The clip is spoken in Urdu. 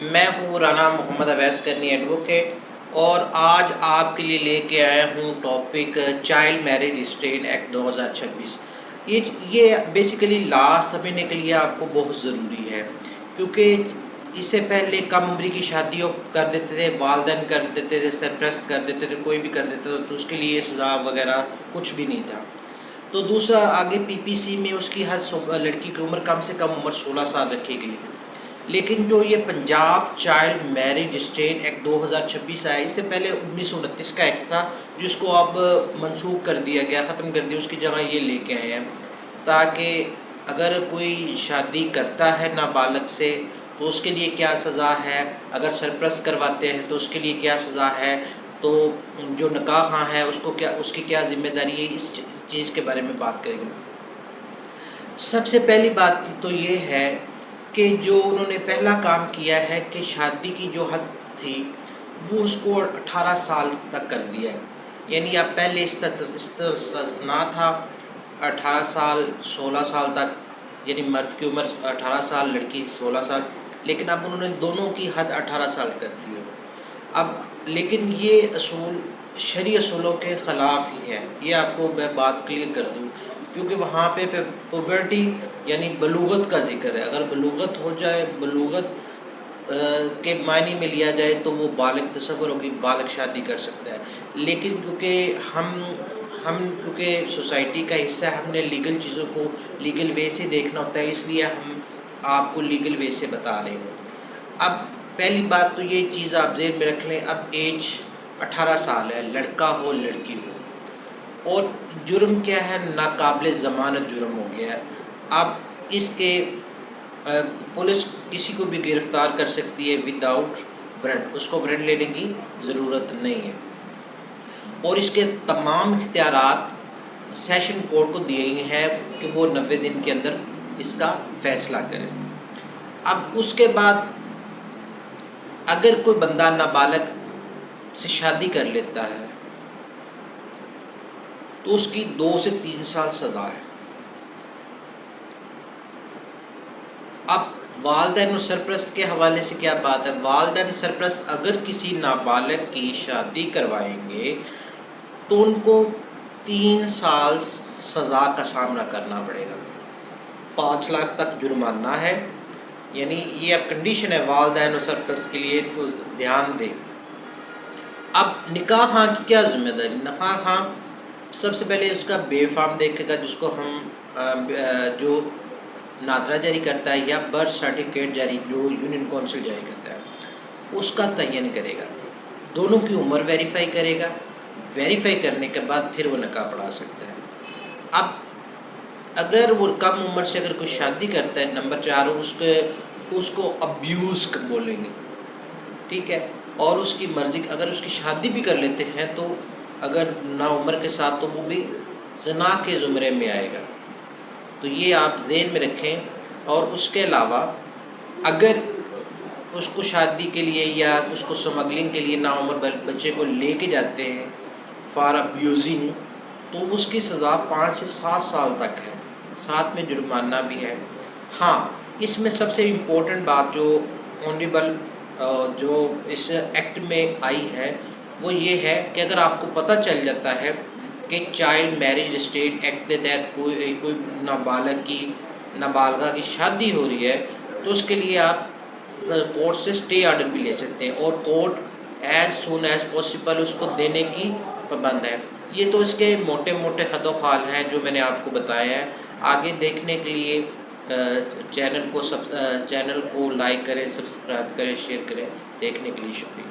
میں ہوں رانا محمد اویس کرنی ایڈوکیٹ، اور آج آپ کے لیے لے کے آیا ہوں topic child marriage restrain act 2026۔ یہ بیسیکلی لا سمجھنے کے لیے آپ کو بہت ضروری ہے، کیونکہ اس سے پہلے کم عمری کی شادیوں کر دیتے تھے، والدین کر دیتے تھے، سرپرست کر دیتے تھے، کوئی بھی کر دیتا تھا، تو اس کے لیے سزا وغیرہ کچھ بھی نہیں تھا۔ تو دوسرا، آگے پی پی سی میں اس کی لڑکی کی عمر کم سے کم عمر 16 سال رکھی گئی ہے۔ لیکن جو یہ Punjab child marriage restrain act 2026 آیا، اس سے پہلے 1929 کا ایکٹ تھا جس کو اب منسوخ کر دیا گیا، ختم کر دیا، اس کی جگہ یہ لے کے آئے ہیں تاکہ اگر کوئی شادی کرتا ہے نابالغ سے تو اس کے لیے کیا سزا ہے، اگر سرپرست کرواتے ہیں تو اس کے لیے کیا سزا ہے، تو جو نکاح خواں ہے اس کی کیا ذمہ داری ہے، اس چیز کے بارے میں بات کریں گے۔ سب سے پہلی بات تو یہ ہے کہ جو انہوں نے پہلا کام کیا ہے کہ شادی کی جو حد تھی وہ اس کو 18 سال تک کر دیا ہے، یعنی اب پہلے نہ تھا 18 سال 16 سال تک، یعنی مرد کی عمر 18 سال، لڑکی 16 سال، لیکن اب انہوں نے دونوں کی حد 18 سال کر دی ہے۔ اب لیکن یہ اصول شرعی اصولوں کے خلاف ہی ہے، یہ آپ کو میں بات کلیئر کر دوں، کیونکہ وہاں پہ پوبرٹی یعنی بلوغت کا ذکر ہے۔ اگر بلوغت ہو جائے، بلوغت کے معنی میں لیا جائے تو وہ بالغ تصور ہوگی، بالغ شادی کر سکتا ہے۔ لیکن کیونکہ ہم کیونکہ سوسائٹی کا حصہ ہے، ہم نے لیگل چیزوں کو لیگل وے سے دیکھنا ہوتا ہے، اس لیے ہم آپ کو لیگل وے سے بتا رہے ہیں۔ اب پہلی بات تو یہ چیز آپ ذہن میں رکھ لیں، اب ایج 18 سال ہے، لڑکا ہو لڑکی ہو، اور جرم کیا ہے، ناقابل ضمانت جرم ہو گیا ہے۔ اب اس کے پولیس کسی کو بھی گرفتار کر سکتی ہے ود آؤٹ وارنٹ، اس کو وارنٹ لینے کی ضرورت نہیں ہے، اور اس کے تمام اختیارات سیشن کورٹ کو دیے گئے ہیں کہ وہ 90 دن کے اندر اس کا فیصلہ کرے۔ اب اس کے بعد اگر کوئی بندہ نابالغ سے شادی کر لیتا ہے تو اس کی 2 سے 3 سال سزا ہے۔ اب والدین اور سرپرست کے حوالے سے کیا بات ہے، والدین سرپرست اگر کسی نابالغ کی شادی کروائیں گے تو ان کو 3 سال سزا کا سامنا کرنا پڑے گا، 5 لاکھ تک جرمانہ ہے، یعنی یہ اب کنڈیشن ہے والدین اور سرپرست کے لیے، ان کو دھیان دیں۔ اب نکاح خواں کی کیا ذمہ داری، نکاح خواں سب سے پہلے اس کا بے فارم دیکھے گا، جس کو ہم جو نادرا جاری کرتا ہے یا برتھ سرٹیفکیٹ جاری جو یونین کونسل جاری کرتا ہے اس کا تعین کرے گا، دونوں کی عمر ویریفائی کرے گا، ویریفائی کرنے کے بعد پھر وہ نکاح پڑھا سکتا ہے۔ اب اگر وہ کم عمر سے اگر کوئی شادی کرتا ہے، نمبر 4 اس کو ابیوز بولیں گے، ٹھیک ہے، اور اس کی مرضی، اگر اس کی شادی بھی کر لیتے ہیں تو اگر ناعمر کے ساتھ تو وہ بھی زنا کے زمرے میں آئے گا، تو یہ آپ ذہن میں رکھیں۔ اور اس کے علاوہ اگر اس کو شادی کے لیے یا اس کو سمگلنگ کے لیے ناعمر بچے کو لے کے جاتے ہیں فار ابیوزنگ، تو اس کی سزا 5 سے 7 سال تک ہے، ساتھ میں جرمانہ بھی ہے۔ ہاں، اس میں سب سے امپورٹنٹ بات جو آنریبل جو اس ایکٹ میں آئی ہے وہ یہ ہے کہ اگر آپ کو پتہ چل جاتا ہے کہ چائلڈ میرج ریسٹرین ایکٹ کے تحت کوئی نابالغہ کی شادی ہو رہی ہے تو اس کے لیے آپ کورٹ سے اسٹے آرڈر بھی لے سکتے ہیں، اور court as soon as possible اس کو دینے کی پابند ہے۔ یہ تو اس کے موٹے موٹے خط و خال ہیں جو میں نے آپ کو بتایا ہے۔ آگے دیکھنے کے لیے چینل کو لائک کریں، سبسکرائب کریں، شیئر کریں۔ دیکھنے کے لیے شکریہ۔